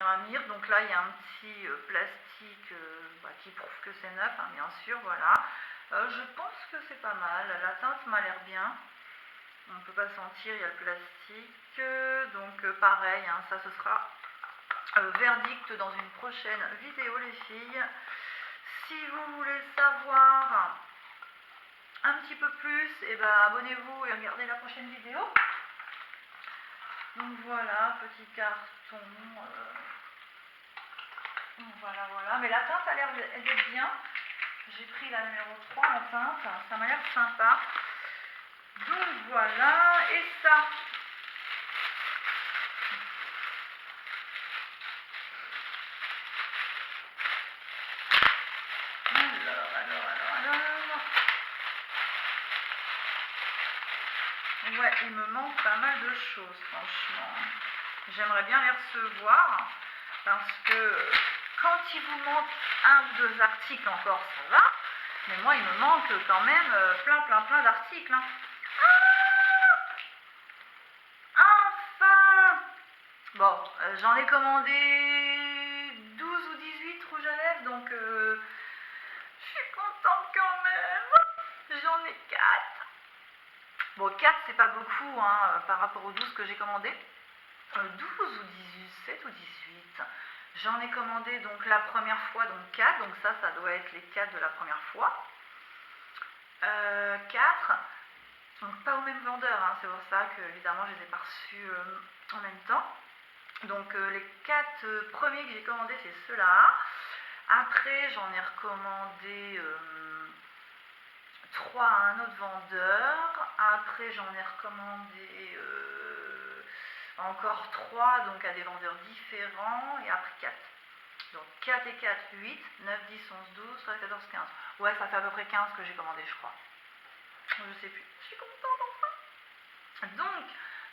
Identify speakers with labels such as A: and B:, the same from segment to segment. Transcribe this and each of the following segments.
A: céramique. Donc là, il y a un petit plastique qui prouve que c'est neuf, hein, bien sûr, voilà. Je pense que c'est pas mal. La teinte m'a l'air bien. On ne peut pas sentir, il y a le plastique. Donc pareil, hein, ça ce sera verdict dans une prochaine vidéo, les filles. Si vous voulez savoir un petit peu plus, et ben abonnez-vous et regardez la prochaine vidéo. Donc voilà, petit carton. Voilà. Mais la teinte a l'air d'être bien. J'ai pris la numéro 3 en teinte. Ça m'a l'air sympa. Donc voilà. Et ça. Alors. Ouais, il me manque pas mal de choses, franchement. J'aimerais bien les recevoir. Parce que quand il vous manque un ou deux articles encore, ça va. Mais moi, il me manque quand même plein d'articles. Hein. Enfin! Bon, j'en ai commandé 12 ou 18 rouges à lèvres, donc je suis contente quand même. J'en ai 4. Bon, 4, c'est pas beaucoup hein, par rapport aux 12 que j'ai commandés. 12 ou 18, 7 ou 18. J'en ai commandé donc la première fois, donc 4. Donc ça doit être les 4 de la première fois. 4. Donc pas au même vendeur, hein, c'est pour ça que évidemment je les ai pas reçus en même temps. Donc les 4 premiers que j'ai commandés, c'est ceux-là. Après j'en ai recommandé 3 à un autre vendeur. Après j'en ai recommandé encore 3 donc à des vendeurs différents. Et après 4. Donc 4 et 4, 8, 9, 10, 11, 12, 13, 14, 15. Ouais, ça fait à peu près 15 que j'ai commandé, je crois. Je sais plus. Je suis contente enfin. Donc,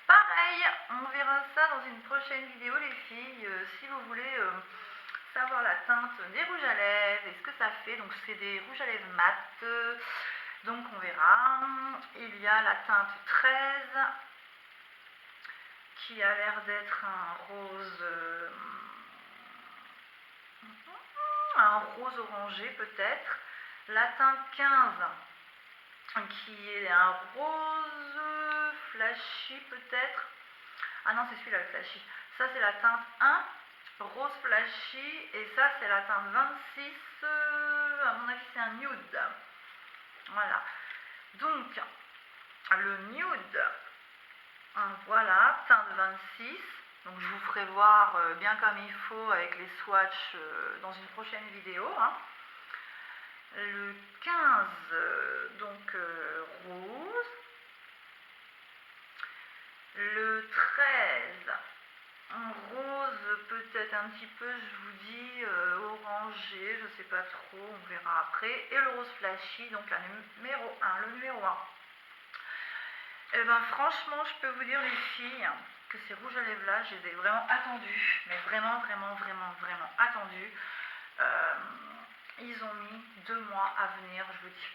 A: pareil, on verra ça dans une prochaine vidéo, les filles. Si vous voulez savoir la teinte des rouges à lèvres et ce que ça fait, donc c'est des rouges à lèvres mat. Donc on verra. Il y a la teinte 13 qui a l'air d'être un rose orangé peut-être. La teinte 15 qui est un rose flashy peut-être. Ah non, c'est celui-là le flashy. Ça c'est la teinte 1, rose flashy. Et ça c'est la teinte 26. À mon avis c'est un nude. Voilà. Donc le nude. Voilà, teinte 26. Donc je vous ferai voir bien comme il faut avec les swatchs dans une prochaine vidéo. Hein. Le 15, donc rose. Le 13, rose peut-être un petit peu, je vous dis, orangé, je sais pas trop, on verra après. Et le rose flashy, donc la numéro 1, le numéro 1. Et ben franchement, je peux vous dire les filles que ces rouges à lèvres là, je les ai vraiment attendus, mais vraiment attendus. Ils ont mis 2 mois à venir, je vous dis.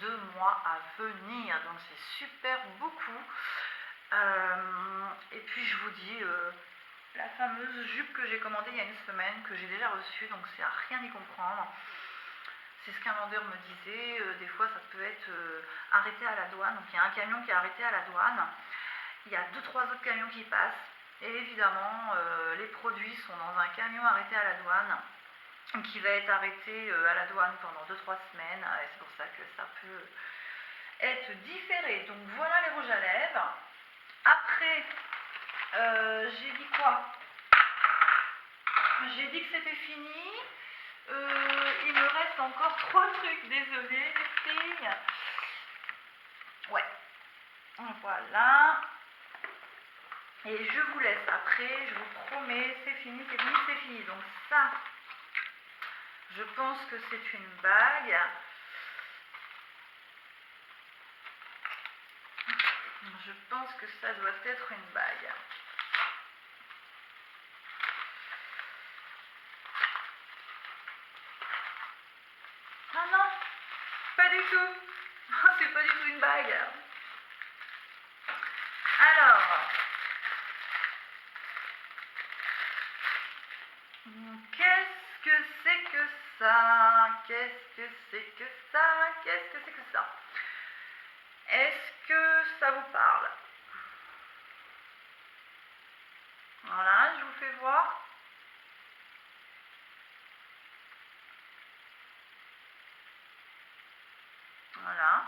A: 2 mois à venir, donc c'est super beaucoup. Et puis je vous dis, la fameuse jupe que j'ai commandée il y a une semaine, que j'ai déjà reçue, donc c'est à rien y comprendre. C'est ce qu'un vendeur me disait, des fois ça peut être arrêté à la douane, donc il y a un camion qui est arrêté à la douane, il y a 2-3 autres camions qui passent, et évidemment les produits sont dans un camion arrêté à la douane, qui va être arrêté à la douane pendant 2-3 semaines, et c'est pour ça que ça peut être différé. Donc voilà les rouges à lèvres. Après, j'ai dit quoi? J'ai dit que c'était fini. Il me reste encore 3 trucs, désolée les filles. Ouais, voilà. Et je vous laisse après, je vous promets, c'est fini. Donc ça, je pense que c'est une bague. Je pense que ça doit être une bague. Ah non, pas du tout. C'est pas du tout une bague. Alors, Qu'est-ce que c'est que ça? Qu'est-ce que c'est que ça? Qu'est-ce que c'est que ça? Est-ce que ça vous parle? Voilà, je vous fais voir. Voilà.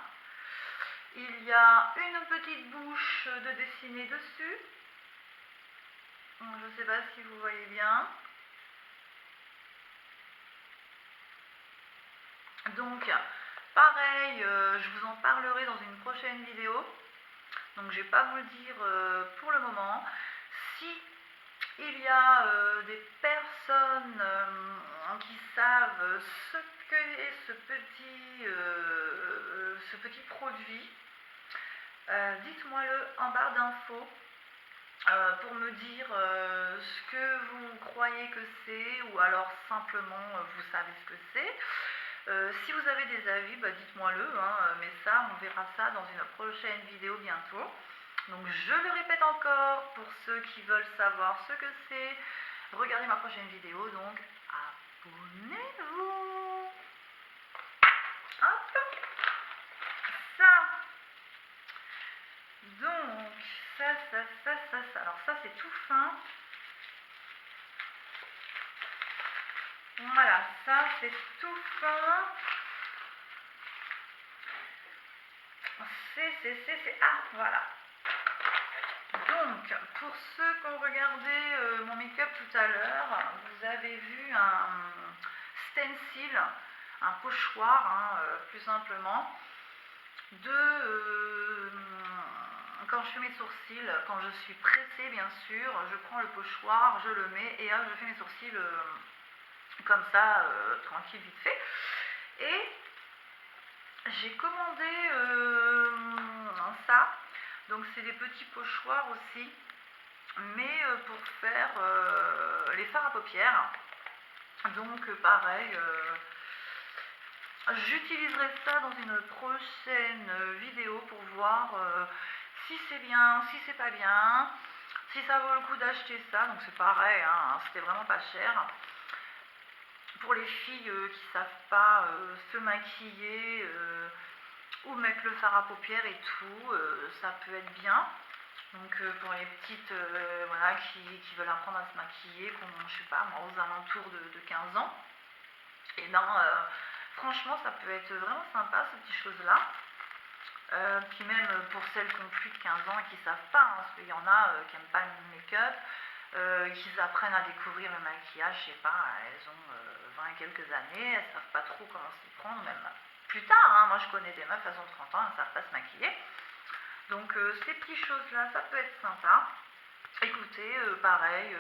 A: Il y a une petite bouche de dessinée dessus. Je ne sais pas si vous voyez bien. Donc, pareil, je vous en parlerai dans une prochaine vidéo. Donc, je ne vais pas vous le dire pour le moment. Si il y a des personnes qui savent ce qu'est ce petit produit, dites-moi-le en barre d'infos pour me dire ce que vous croyez que c'est ou alors simplement vous savez ce que c'est. Si vous avez des avis, dites-moi-le, hein, mais ça, on verra ça dans une prochaine vidéo bientôt. Donc je le répète encore, pour ceux qui veulent savoir ce que c'est, regardez ma prochaine vidéo, donc abonnez-vous. Hop, ça. Donc, ça. Alors ça, c'est tout fin. Voilà, ça, c'est tout fin. Ah, voilà. Donc, pour ceux qui ont regardé mon make-up tout à l'heure, vous avez vu un stencil, un pochoir, hein, plus simplement, quand je fais mes sourcils, quand je suis pressée bien sûr, je prends le pochoir, je le mets et je fais mes sourcils comme ça, tranquille, vite fait. Et j'ai commandé ça, donc c'est des petits pochoirs aussi, mais pour faire les fards à paupières. Donc pareil, j'utiliserai ça dans une prochaine vidéo pour voir si c'est bien, si c'est pas bien, si ça vaut le coup d'acheter ça. Donc c'est pareil, hein, c'était vraiment pas cher. Pour les filles qui savent pas se maquiller ou mettre le fard à paupières et tout, ça peut être bien. Donc pour les petites voilà, qui veulent apprendre à se maquiller, je sais pas, moi, aux alentours de 15 ans, et ben franchement ça peut être vraiment sympa ces petites choses-là. Puis même pour celles qui ont plus de 15 ans et qui ne savent pas, hein, parce qu'il y en a qui n'aiment pas le make-up, qui apprennent à découvrir le maquillage, je sais pas, elles ont 20 et quelques années, elles ne savent pas trop comment s'y prendre, même plus tard, hein, moi je connais des meufs, elles ont 30 ans, elles ne savent pas se maquiller. Donc ces petites choses-là, ça peut être sympa. Écoutez, pareil,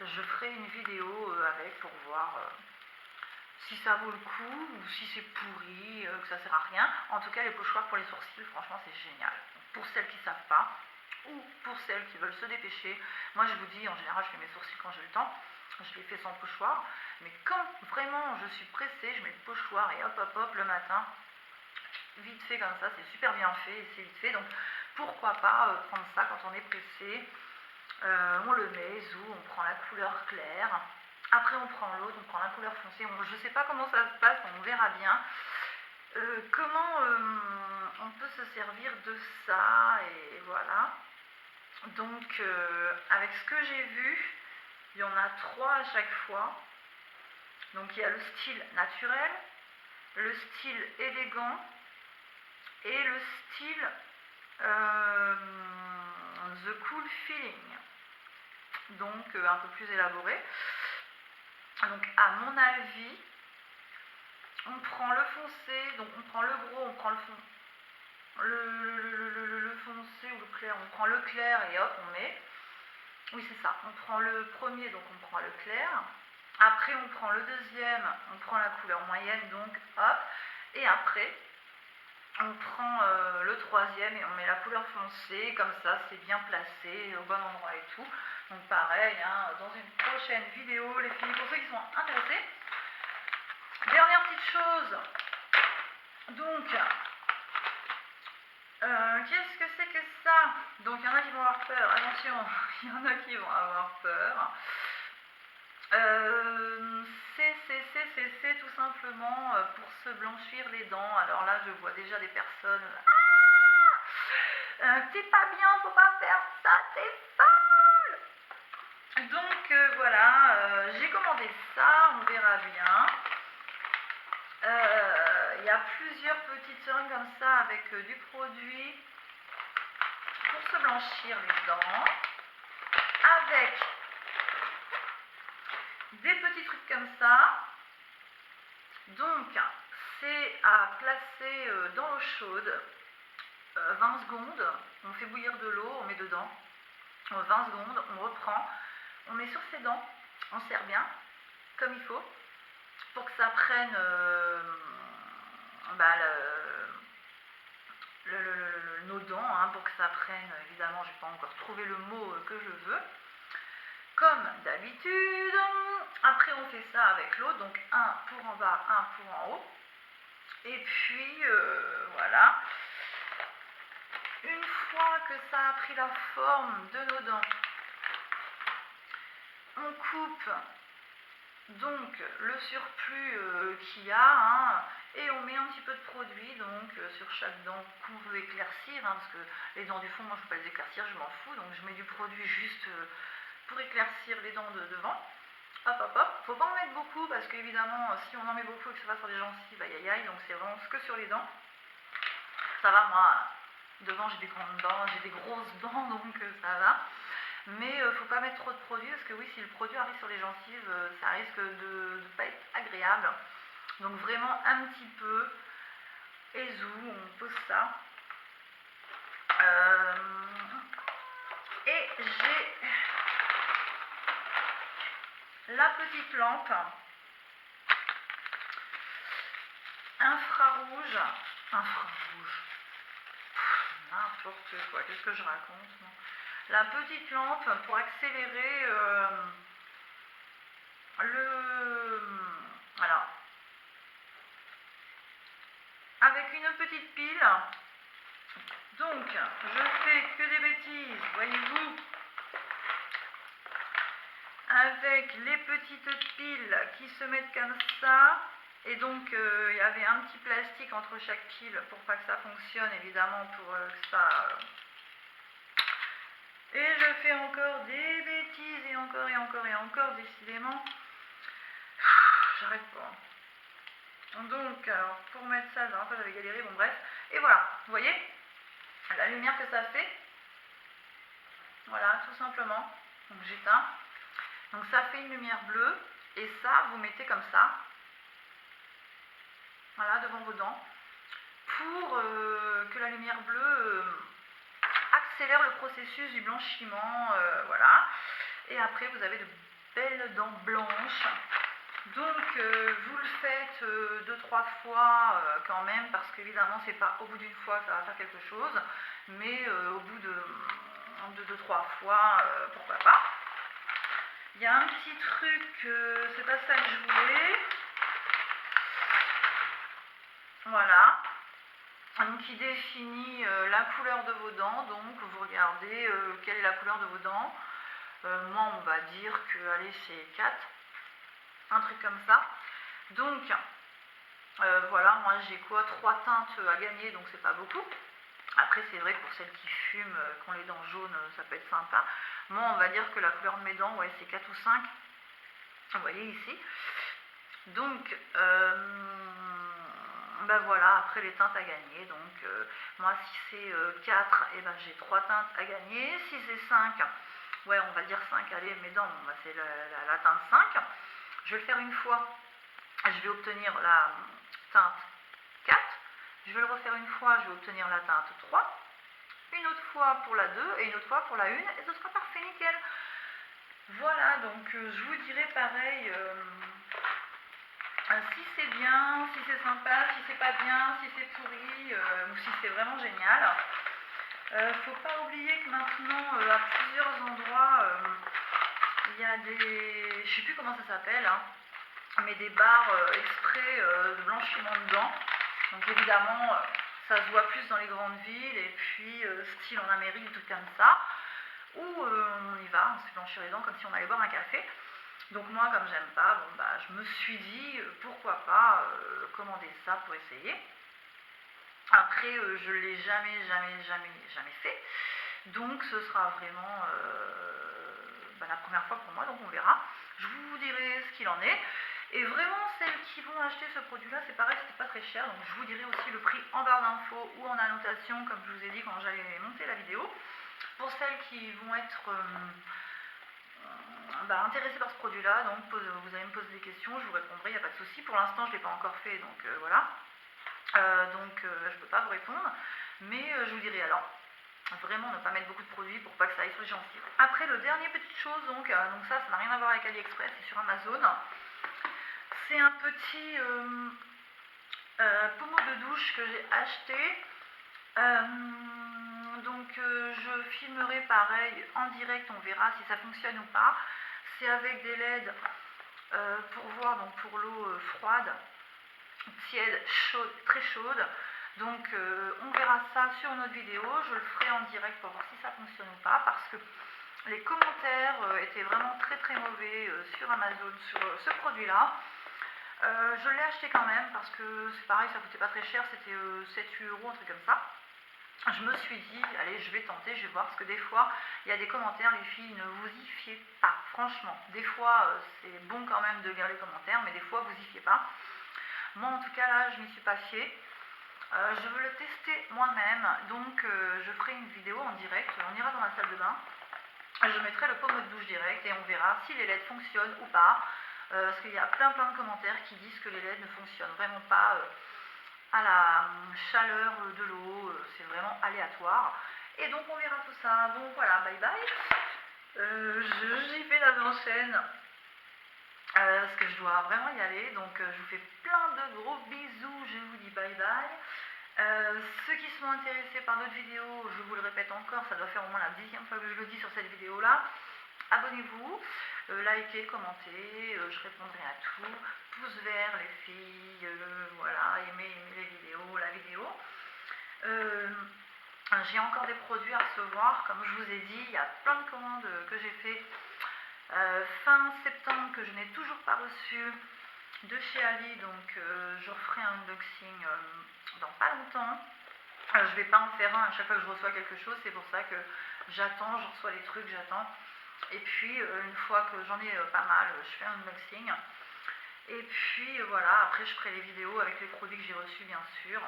A: je ferai une vidéo avec pour voir si ça vaut le coup ou si c'est pourri, que ça sert à rien. En tout cas, les pochoirs pour les sourcils, franchement, c'est génial. Pour celles qui ne savent pas ou pour celles qui veulent se dépêcher. Moi, je vous dis, en général, je fais mes sourcils quand j'ai le temps. Je les fais sans pochoir. Mais quand vraiment je suis pressée, je mets le pochoir et hop, le matin, vite fait comme ça, c'est super bien fait et c'est vite fait. Donc, pourquoi pas prendre ça quand on est pressé. On le met, on prend la couleur claire. Après on prend l'autre, on prend la couleur foncée. Je ne sais pas comment ça se passe, on verra bien. Comment on peut se servir de ça, et voilà. Donc avec ce que j'ai vu, il y en a 3 à chaque fois. Donc il y a le style naturel, le style élégant et le style The Cool Feeling. Donc un peu plus élaboré. Donc à mon avis, on prend le foncé, donc on prend le gros, on prend le foncé ou le clair, on prend le clair et hop on met. Oui c'est ça, on prend le premier, donc on prend le clair. Après on prend le deuxième, on prend la couleur moyenne, donc hop. Et après on prend le troisième et on met la couleur foncée, comme ça c'est bien placé au bon endroit et tout. Donc pareil, hein, dans une prochaine vidéo, les filles, pour ceux qui sont intéressés. Dernière petite chose, donc, qu'est-ce que c'est que ça? Donc il y en a qui vont avoir peur, attention, il y en a qui vont avoir peur. simplement pour se blanchir les dents. Alors là, je vois déjà des personnes... t'es pas bien, faut pas faire ça, t'es folle. Donc voilà, j'ai commandé ça, on verra bien. Il y a plusieurs petites seringues comme ça avec du produit pour se blanchir les dents, avec des petits trucs comme ça. Donc c'est à placer dans l'eau chaude 20 secondes, on fait bouillir de l'eau, on met dedans 20 secondes, on reprend, on met sur ses dents, on serre bien comme il faut pour que ça prenne nos dents, hein, pour que ça prenne, évidemment je n'ai pas encore trouvé le mot que je veux, comme d'habitude. Après on fait ça avec l'eau, donc un pour en bas, un pour en haut, et puis voilà. Une fois que ça a pris la forme de nos dents, on coupe donc le surplus qu'il y a, hein, et on met un petit peu de produit donc sur chaque dent qu'on veut éclaircir, hein, parce que les dents du fond, moi je ne peux pas les éclaircir, je m'en fous, donc je mets du produit juste pour éclaircir les dents de devant. Hop hop hop, faut pas en mettre beaucoup parce qu'évidemment si on en met beaucoup et que ça va sur les gencives, aïe aïe aïe, donc c'est vraiment que sur les dents. Ça va, moi devant j'ai des grandes dents, j'ai des grosses dents, donc ça va. Mais faut pas mettre trop de produit parce que oui, si le produit arrive sur les gencives, ça risque de ne pas être agréable. Donc vraiment un petit peu, et zou, on pose ça. Et j'ai la petite lampe infrarouge, n'importe quoi, qu'est-ce que je raconte, non? La petite lampe pour accélérer alors, avec une petite pile. Donc, je fais que des bêtises, voyez-vous, avec les petites piles qui se mettent comme ça. Et donc, il y avait un petit plastique entre chaque pile pour pas que ça fonctionne, évidemment, pour que ça... Et je fais encore des bêtises, et encore, et encore, et encore, décidément. J'arrête pas. Donc, alors, pour mettre ça, la dernière fois j'avais galéré, bon bref. Et voilà, vous voyez la lumière que ça fait. Voilà, tout simplement. Donc j'éteins. Donc ça fait une lumière bleue. Et ça, vous mettez comme ça. Voilà, devant vos dents. Pour que la lumière bleue accélère le processus du blanchiment. Voilà. Et après, vous avez de belles dents blanches. Donc vous le faites 2-3 fois quand même, parce qu'évidemment c'est pas au bout d'une fois que ça va faire quelque chose, mais au bout de 2-3 fois, pourquoi pas. Il y a un petit truc, c'est pas ça que je voulais. Voilà. Donc, qui définit la couleur de vos dents. Donc vous regardez quelle est la couleur de vos dents. Moi on va dire que allez, c'est 4. Un truc comme ça. Donc voilà, moi j'ai quoi, 3 teintes à gagner, donc c'est pas beaucoup. Après c'est vrai que pour celles qui fument, qui ont les dents jaunes, ça peut être sympa. Moi on va dire que la couleur de mes dents, ouais, c'est 4 ou 5. Vous voyez ici. Donc ben voilà, après les teintes à gagner. Donc moi si c'est 4, et ben j'ai 3 teintes à gagner. Si c'est 5, ouais on va dire 5, allez mes dents, bon, ben, c'est la teinte 5. Je vais le faire une fois, je vais obtenir la teinte 4. Je vais le refaire une fois, je vais obtenir la teinte 3. Une autre fois pour la 2 et une autre fois pour la 1. Et ce sera parfait, nickel. Voilà, donc je vous dirai pareil si c'est bien, si c'est sympa, si c'est pas bien, si c'est pourri ou si c'est vraiment génial. Faut pas oublier que maintenant, à plusieurs endroits, il y a des... je sais plus comment ça s'appelle, hein, mais des barres exprès de blanchiment de dents. Donc évidemment, ça se voit plus dans les grandes villes, et puis style en Amérique, tout comme ça, où on y va, on se fait blanchir les dents comme si on allait boire un café. Donc moi, comme j'aime pas, bon, bah, je me suis dit pourquoi pas commander ça pour essayer. Après, je l'ai jamais fait. Donc ce sera vraiment la première fois pour moi, donc on verra. Je vous dirai ce qu'il en est. Et vraiment, celles qui vont acheter ce produit-là, c'est pareil, c'était pas très cher. Donc je vous dirai aussi le prix en barre d'infos ou en annotation, comme je vous ai dit quand j'allais monter la vidéo. Pour celles qui vont être intéressées par ce produit-là, donc vous allez me poser des questions, je vous répondrai, il n'y a pas de souci. Pour l'instant, je ne l'ai pas encore fait, donc voilà. Je ne peux pas vous répondre, mais je vous dirai alors. Vraiment ne pas mettre beaucoup de produits pour pas que ça aille sur les gencives. Après, le dernier petite chose, donc ça n'a rien à voir avec AliExpress, c'est sur Amazon. C'est un petit pommeau de douche que j'ai acheté. Je filmerai pareil en direct, on verra si ça fonctionne ou pas. C'est avec des LED pour voir, donc pour l'eau froide, tiède, chaude, très chaude. Donc on verra ça sur une autre vidéo, je le ferai en direct pour voir si ça fonctionne ou pas, parce que les commentaires étaient vraiment très mauvais sur Amazon sur ce produit-là. Je l'ai acheté quand même parce que c'est pareil, ça coûtait pas très cher, c'était 7-8 euros, un truc comme ça. Je me suis dit, allez, je vais tenter, je vais voir, parce que des fois, il y a des commentaires, les filles, ne vous y fiez pas, franchement. Des fois, c'est bon quand même de lire les commentaires, mais des fois, vous y fiez pas. Moi, en tout cas, là, je m'y suis pas fiée. Je veux le tester moi-même, donc je ferai une vidéo en direct, on ira dans la salle de bain, je mettrai le pommeau de douche direct et on verra si les LED fonctionnent ou pas, parce qu'il y a plein de commentaires qui disent que les LED ne fonctionnent vraiment pas à la chaleur de l'eau, c'est vraiment aléatoire, et donc on verra tout ça. Donc voilà, bye bye, j'y vais là, j'enchaîne. Parce que je dois vraiment y aller, donc je vous fais plein de gros bisous, je vous dis bye bye. Ceux qui sont intéressés par d'autres vidéos, je vous le répète encore, ça doit faire au moins la 10e fois que je le dis sur cette vidéo là. Abonnez-vous, likez, commentez, je répondrai à tout. Pouce vert les filles, voilà, aimez les vidéos, la vidéo. J'ai encore des produits à recevoir, comme je vous ai dit, il y a plein de commandes que j'ai fait fin septembre que je n'ai toujours pas reçu de chez Ali, donc je referai un unboxing dans pas longtemps. Je vais pas en faire un à chaque fois que je reçois quelque chose, c'est pour ça que j'attends, je reçois les trucs, j'attends. Et puis une fois que j'en ai pas mal, je fais un unboxing. Et puis voilà, après je ferai les vidéos avec les produits que j'ai reçus bien sûr,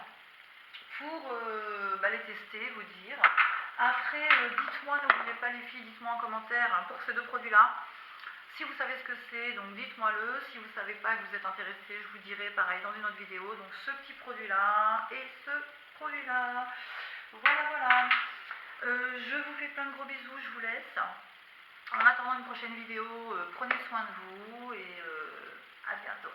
A: pour les tester, vous dire. Après, dites-moi, n'oubliez pas les filles, dites-moi en commentaire pour ces deux produits-là. Si vous savez ce que c'est, donc dites-moi-le. Si vous ne savez pas et que vous êtes intéressé, je vous dirai pareil dans une autre vidéo. Donc ce petit produit-là et ce produit-là. Voilà. Je vous fais plein de gros bisous, je vous laisse. En attendant une prochaine vidéo, prenez soin de vous et à bientôt.